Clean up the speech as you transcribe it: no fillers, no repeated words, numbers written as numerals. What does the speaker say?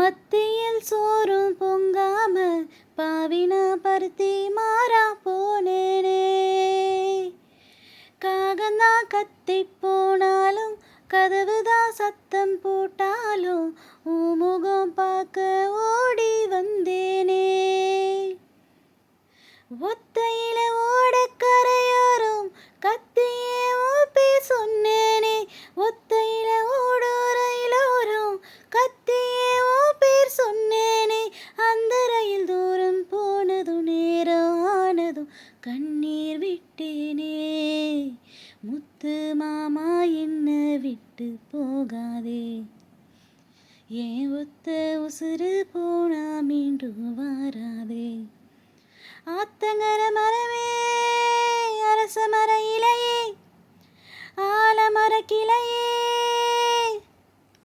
மத்தியில் சோறும் பொங்காம பாவினா பருத்தி மாறா போனேனே. காகந்தா கத்தி போனாலும் கதவுதான் சத்தம் போட்டாலும் முகம் பார்க்க ஓடி வந்தேனே. ஒத்தையில ஓடக்கரையோரும் கத்தியே ஓப்பி சொன்னேனே. ஒத்தையில ஓடுறையிலோரும் கத்தியே ஓப்பேர் சொன்னேனே. அந்த ரயில் தூரம் போனதும் நேரம் ஆனதும் கண்ணீர் விட்டேனே. முத்து மாமா என்ன விட்டு போகாதே. ஏன் ஒத்த உசுறு போனா மீண்டும் வாராதே. ஆத்தங்கர மரமே அரச மர இலையே ஆலமர கிளையே